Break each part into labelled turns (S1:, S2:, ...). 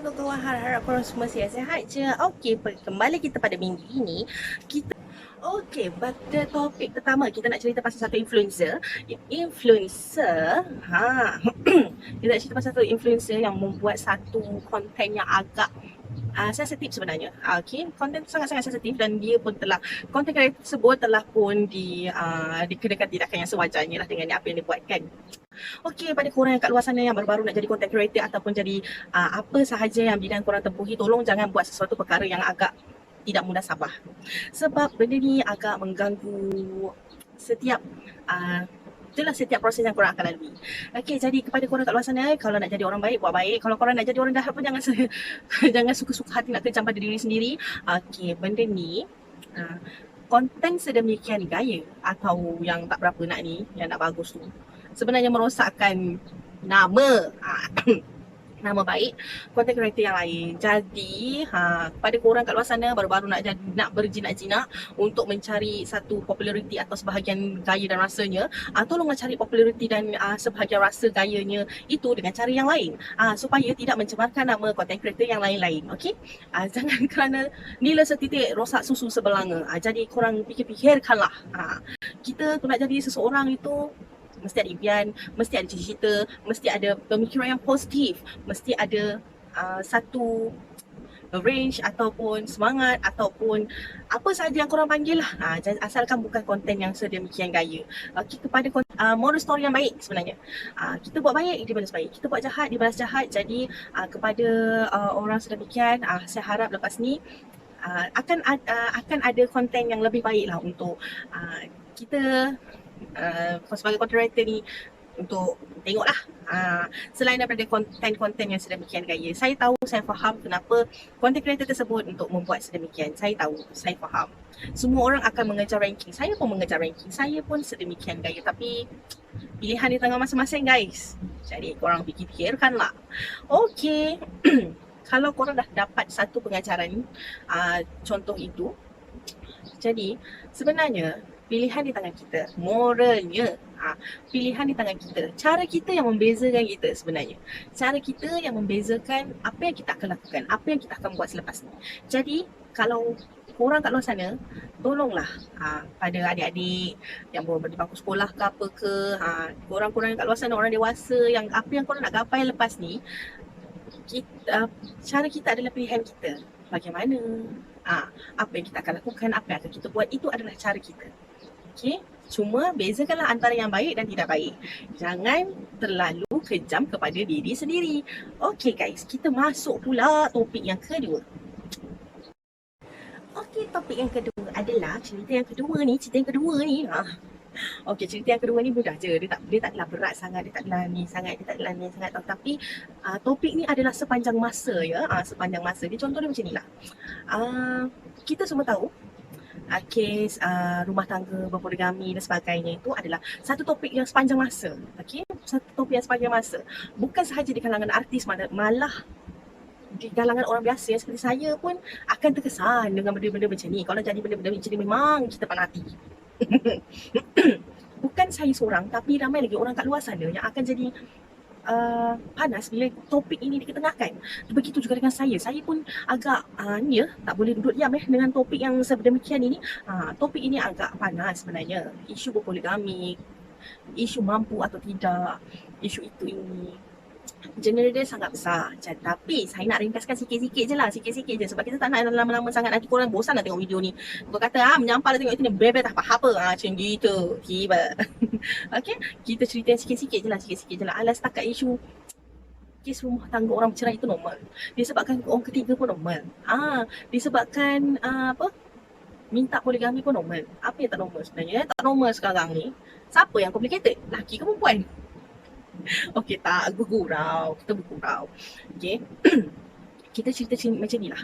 S1: kawan-kawan, harap-harap korang semua sihat-sihat je. Okey, kembali kita pada minggu ini. Pada topik pertama kita nak cerita pasal satu influencer. Kita nak cerita pasal satu influencer yang membuat satu konten yang agak sensitif sebenarnya. Konten sangat-sangat sensitif dan dia pun telah, konten kreator tersebut telah pun dikenakan tindakan yang sewajarnya lah dengan apa yang dia buatkan. Pada korang yang kat luar sana yang baru-baru nak jadi content creator ataupun jadi apa sahaja yang bidang korang tempuhi, tolong jangan buat sesuatu perkara yang agak tidak mudah sabar. Sebab benda ni agak mengganggu setiap setiap proses yang korang akan lalui. Jadi kepada korang kat luar sana, kalau nak jadi orang baik, buat baik. Kalau korang nak jadi orang jahat pun jangan jangan suka-suka hati nak kejam pada diri sendiri. Benda ni konten sedemikian gaya atau yang tak berapa nak ni, yang nak bagus tu, sebenarnya merosakkan nama nama baik content creator yang lain. Jadi pada korang kat luar sana baru-baru nak berjinak-jinak untuk mencari satu populariti atau sebahagian gaya dan rasanya, tolonglah cari populariti dan sebahagian rasa gayanya itu dengan cara yang lain, supaya tidak mencemarkan nama content creator yang lain-lain. Jangan kerana nila setitik rosak susu sebelanga. Jadi korang fikir-fikirkanlah, kita tu nak jadi seseorang itu mesti ada impian, mesti ada cita-cita, mesti ada pemikiran yang positif, mesti ada satu range ataupun semangat ataupun apa sahaja yang korang panggil lah, asalkan bukan konten yang sedemikian gaya. Kepada moral story yang baik sebenarnya, kita buat baik, dibalas baik, kita buat jahat, dibalas jahat. Jadi kepada orang sedemikian, saya harap lepas ni akan ada konten yang lebih baik lah untuk kita sebagai content creator ni untuk tengok lah. Selain daripada konten-konten yang sedemikian gaya, saya tahu, saya faham kenapa content creator tersebut untuk membuat sedemikian. Saya tahu, saya faham. Semua orang akan mengejar ranking. Saya pun mengejar ranking. Saya pun sedemikian gaya. Tapi pilihan di tangan masing-masing, guys. Jadi korang fikir-fikirkanlah. Kalau korang dah dapat satu pengajaran contoh itu, jadi sebenarnya pilihan di tangan kita, moralnya pilihan di tangan kita. Cara kita yang membezakan kita sebenarnya. Cara kita yang membezakan apa yang kita akan lakukan, apa yang kita akan buat selepas ni. Jadi kalau korang kat luar sana, tolonglah pada adik-adik yang baru di bangku sekolah ke apa ke, korang-korang kat luar sana, orang dewasa, yang apa yang korang nak gapai lepas ni, cara kita adalah pilihan kita. Bagaimana, apa yang kita akan lakukan, apa yang akan kita buat, itu adalah cara kita. Cuma bezakanlah antara yang baik dan tidak baik. Jangan terlalu kejam kepada diri sendiri. Guys, kita masuk pula topik yang kedua. Topik yang kedua adalah cerita yang kedua ni. Cerita yang kedua ni mudah je. Dia taklah berat sangat, dia taklah ni sangat. Tapi topik ni adalah sepanjang masa ya. Sepanjang masa. Dia contohnya macam ni lah. Kita semua tahu kes rumah tangga berpoligami dan sebagainya itu adalah satu topik yang sepanjang masa. Satu topik yang sepanjang masa. Bukan sahaja di kalangan artis, malah di kalangan orang biasa yang seperti saya pun akan terkesan dengan benda-benda macam ni. Kalau jadi benda-benda macam ni memang kita panati. Bukan saya seorang, tapi ramai lagi orang kat luar sana yang akan jadi panas bila topik ini diketengahkan. Begitu juga dengan saya. Saya pun agak tak boleh duduk diam dengan topik yang sedemikian ini. Topik ini agak panas sebenarnya. Isu berpoligami, isu mampu atau tidak, isu itu ini, genre dia sangat besar. Tapi saya nak ringkaskan sikit-sikit je lah, sikit-sikit je, sebab kita tak nak lama-lama sangat, nanti korang bosan nak tengok video ni. Kau kata menyampah tengok itu ni, bebek tak faham apa, macam gitu. Tiba. Kita cerita sikit-sikit je lah. Alas setakat isu kes rumah tangga orang bercerai itu normal. Disebabkan orang ketiga pun normal. Disebabkan minta poligami pun normal. Apa yang tak normal sebenarnya? Tak normal sekarang ni, siapa yang complicated? Laki ke perempuan? Tak bergurau. Kita bergurau. Kita cerita macam ni lah.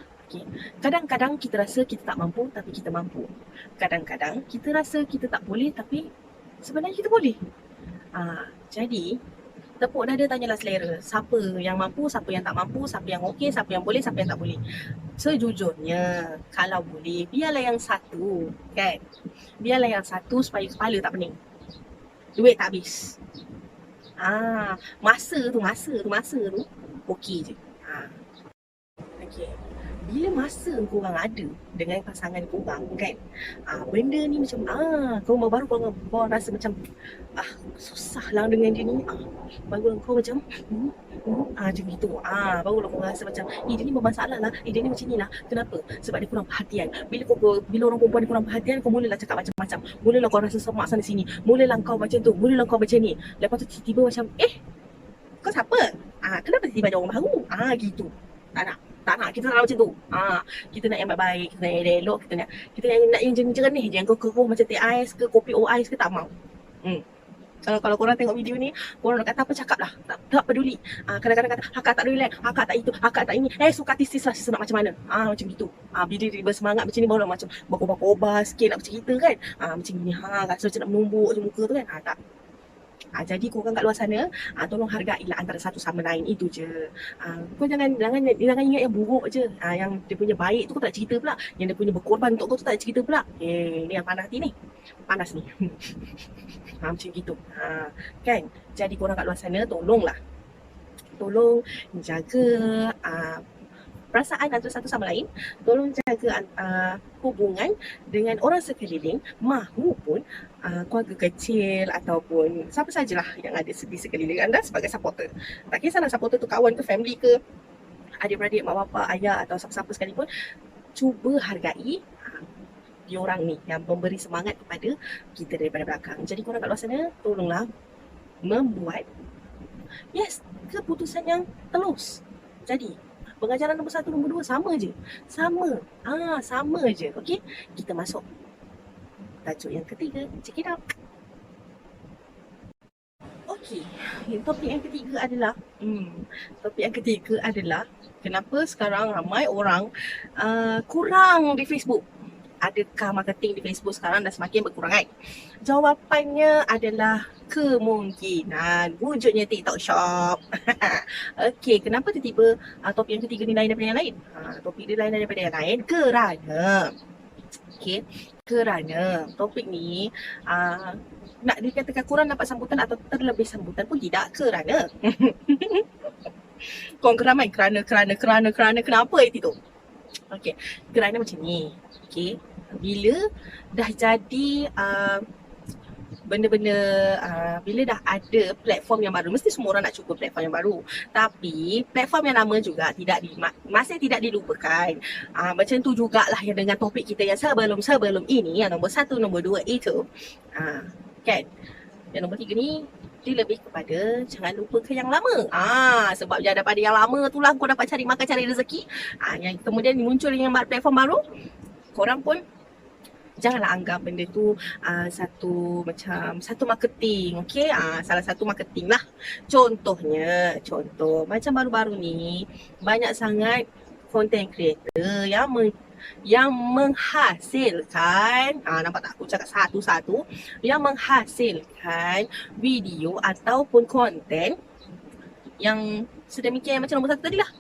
S1: Kadang-kadang kita rasa kita tak mampu, tapi kita mampu. Kadang-kadang kita rasa kita tak boleh, tapi sebenarnya kita boleh. Jadi tepuk dada, tanyalah selera. Siapa yang mampu, siapa yang tak mampu, siapa yang okey, siapa yang boleh, siapa yang tak boleh. Sejujurnya, kalau boleh, biarlah yang satu, kan? Biarlah yang satu supaya kepala tak pening, duit tak habis. Masa tu okey je. Okay. Bila masa korang ada dengan pasangan korang kan, benda ni macam kau baru kau rasa macam susah lah dengan dia ni, baru kau macam macam gitu, barulah kau rasa macam dia ni bermasalah lah, dia ni macam ni lah. Kenapa? Sebab dia kurang perhatian. Bila orang perempuan dia kurang perhatian, kau mulalah cakap macam-macam, mulalah kau rasa semak sana sini, mulalah kau macam tu, mulalah kau macam ni. Lepas tu tiba-tiba macam kau siapa? Kenapa tiba-tiba ada orang baru? Gitu. Tak nak, kita tak nak macam tu. Kita nak yang baik-baik, kita nak yang elok, kita nak yang jernih je. Yang kau macam teh ais ke, kopi o ais ke, tak mau. Kalau korang tengok video ni, korang nak kata apa, cakap lah. Tak peduli. Kadang-kadang kata, akak tak relax, akak tak itu, akak tak ini. Suka tistis lah, nak macam mana. Macam gitu. Bila dia bersemangat macam ni, baru macam berkobar-kobar sikit nak bercerita kan. Macam ni, rasa macam nak menumbuk je muka tu kan. Tak. Jadi korang kat luar sana, tolong hargailah antara satu sama lain, itu je. Kau jangan ingat yang buruk je. Yang dia punya baik tu kau tak cerita pula, yang dia punya berkorban untuk kau tu tak cerita pula. Ni yang panas ni. Panas ni. Macam gitu. Kan? Jadi korang kat luar sana, tolong jaga perasaan antara satu sama lain, tolong jaga hubungan dengan orang sekeliling, mahupun keluarga kecil ataupun siapa sajalah yang ada di sekeliling anda sebagai supporter. Tak kisahlah supporter tu kawan ke, family ke, adik-beradik, mak bapak, ayah atau siapa-siapa sekalipun, cuba hargai diorang ni yang memberi semangat kepada kita daripada belakang. Jadi korang kat luar sana, tolonglah membuat keputusan yang telus. Jadi pengajaran nombor 1, nombor 2 sama je. Sama je. Okey, kita masuk tajuk yang ketiga. Check it out. Okey, topik yang ketiga adalah kenapa sekarang ramai orang kurang di Facebook. Adakah marketing di Facebook sekarang dah semakin berkurang kan? Jawapannya adalah kemungkinan wujudnya TikTok Shop. Okey, kenapa tiba-tiba topik yang ketiga ni lain daripada yang lain? Topik dia lain daripada yang lain kerana topik ni nak dikatakan kurang dapat sambutan atau terlebih sambutan pun tidak, kerana korang ramai kerana kenapa itu? Okey, kerana macam ni. Okey, bila dah jadi benda-benda bila dah ada platform yang baru, mesti semua orang nak cuba platform yang baru. Tapi platform yang lama juga masih tidak dilupakan. Macam tu jugalah yang dengan topik kita yang sebelum ini, yang nombor 1, nombor 2 itu. Kan? Yang nombor 3 ni dia lebih kepada jangan lupakan yang lama. Sebab daripada yang lama tu lah kau dapat cari makan, cari rezeki. Yang kemudian muncul dengan platform baru, korang pun janganlah anggap benda tu satu marketing. Okey, salah satu marketing lah. Contoh macam baru-baru ni banyak sangat content creator yang menghasilkan, nampak tak aku cakap satu-satu, yang menghasilkan video ataupun konten yang sedemikian macam nombor 1 tadi lah.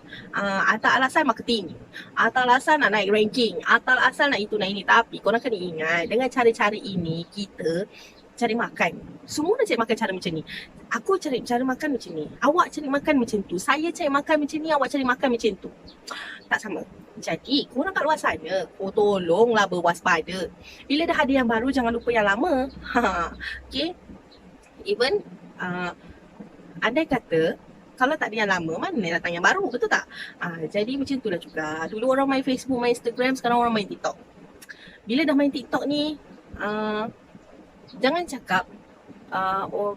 S1: Atas alasan marketing, atas alasan nak naik ranking, atas alasan nak itu nak ini. Tapi korang kena ingat, dengan cara-cara ini kita cari makan. Semua nak cari makan cara macam ni. Aku cari makan macam ni, awak cari makan macam tu, saya cari makan macam ni, awak cari makan macam tu. Tak sama. Jadi korang kat luar sana, tolonglah berwaspada. Bila dah ada yang baru, jangan lupa yang lama. Okay. Even andai kata kalau tak ada yang lama, mana datang yang baru, betul tak? Jadi macam itulah juga. Dulu orang main Facebook, main Instagram, sekarang orang main TikTok. Bila dah main TikTok ni, jangan cakap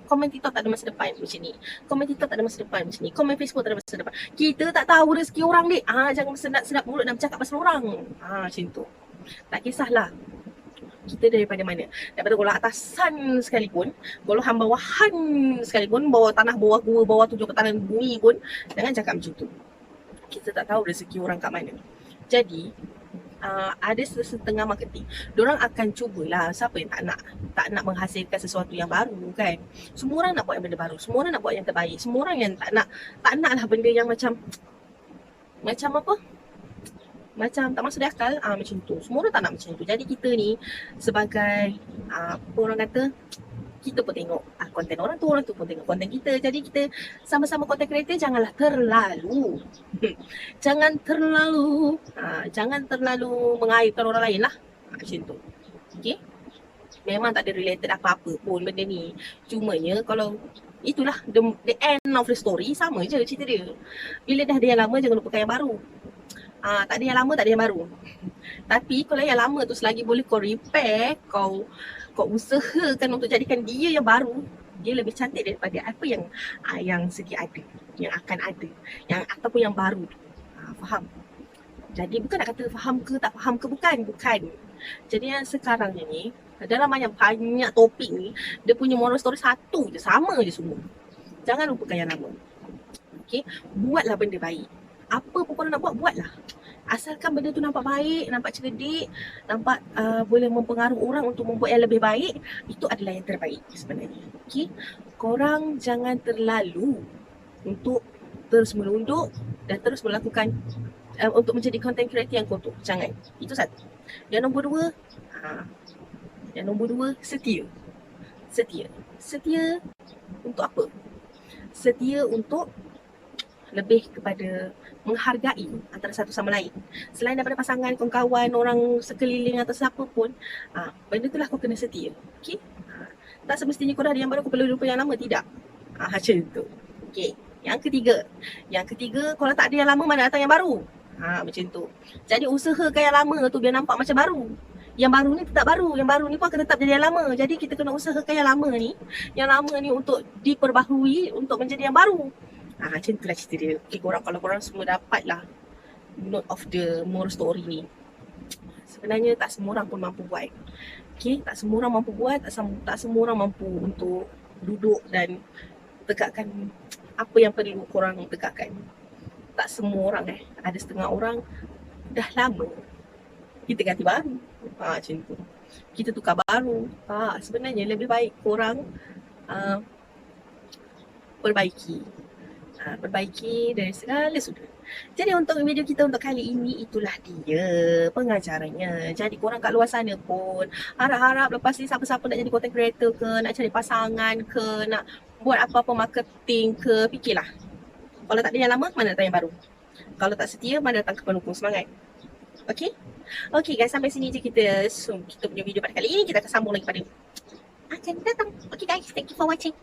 S1: komen TikTok tak ada masa depan macam ni, komen TikTok tak ada masa depan macam ni, komen Facebook tak ada masa depan. Kita tak tahu rezeki orang dek. Jangan sedap mulut dan bercakap pasal orang. Macam tu. Tak kisahlah kita daripada mana, daripada golongan atasan sekalipun, golongan bawahan sekalipun, bawah tanah, bawah gua, bawah tujuh ketahanan bumi pun, jangan cakap macam tu. Kita tak tahu rezeki orang kat mana. Jadi ada setengah marketing, diorang akan cubalah. Siapa yang tak nak menghasilkan sesuatu yang baru kan? Semua orang nak buat yang benda baru, semua orang nak buat yang terbaik, semua orang yang tak nak lah benda yang macam apa, macam tak masuk di akal, macam tu. Semua orang tak nak macam tu. Jadi kita ni sebagai apa orang kata, kita pun tengok konten orang tu pun tengok konten kita. Jadi kita sama-sama content creator janganlah terlalu jangan terlalu mengaibkan orang lain lah. Macam tu. Okay? Memang tak ada related apa-apa pun benda ni. Cumanya kalau itulah the end of the story, sama je cerita dia. Bila dah ada yang lama, jangan lupakan yang baru. Tak ada yang lama, tak ada yang baru. Tapi kalau yang lama tu selagi boleh kau repair, kau usahakan untuk jadikan dia yang baru, dia lebih cantik daripada apa yang sedia ada, yang akan ada, yang ataupun yang baru tu. Faham? Jadi bukan nak kata faham ke tak faham ke, bukan. Jadi yang sekarang ni, dalam banyak topik ni, dia punya moral story satu je, sama je semua. Jangan lupakan yang lama. Okay? Buatlah benda baik. Apa pun korang nak buatlah. Asalkan benda tu nampak baik, nampak cerdik, nampak boleh mempengaruhi orang untuk membuat yang lebih baik, itu adalah yang terbaik sebenarnya. Okay? Korang jangan terlalu untuk terus menunduk dan terus melakukan untuk menjadi content creator yang kotor. Jangan. Itu satu. Yang nombor dua, setia. Setia untuk apa? Setia untuk lebih kepada menghargai antara satu sama lain. Selain daripada pasangan, kawan-kawan, orang sekeliling atau siapa pun, benda itulah kau kena setia. Okay? Tak semestinya kau dah ada yang baru, kau perlu lupa yang lama. Tidak. Macam tu. Okay. Yang ketiga, kalau tak ada yang lama, mana datang yang baru? Macam tu. Jadi usahakan yang lama tu biar nampak macam baru. Yang baru ni tetap baru. Yang baru ni pun akan tetap jadi yang lama. Jadi kita kena usahakan yang lama ni untuk diperbaharui untuk menjadi yang baru. Macam itulah cerita dia. Okay, kalau korang semua dapat lah note of the moral story ni. Sebenarnya tak semua orang pun mampu buat. Okay, tak semua orang mampu buat. Tak semua orang mampu untuk duduk dan tegakkan apa yang perlu korang tegakkan. Tak semua orang ada setengah orang dah lama, kita ganti baru. Macam tu. Kita tukar baru. Sebenarnya lebih baik korang perbaiki dari segala sudut. Jadi untuk video kita untuk kali ini, itulah dia pengajarannya. Jadi korang kat luar sana pun harap-harap lepas ni siapa-siapa nak jadi content creator ke, nak cari pasangan ke, nak buat apa-apa marketing ke, fikirlah. Kalau tak ada yang lama, mana datang yang baru? Kalau tak setia, mana datang ke pendukung semangat? Okay guys, sampai sini je kita punya video pada kali ini. Kita akan sambung lagi pada akan datang. Okay guys, thank you for watching.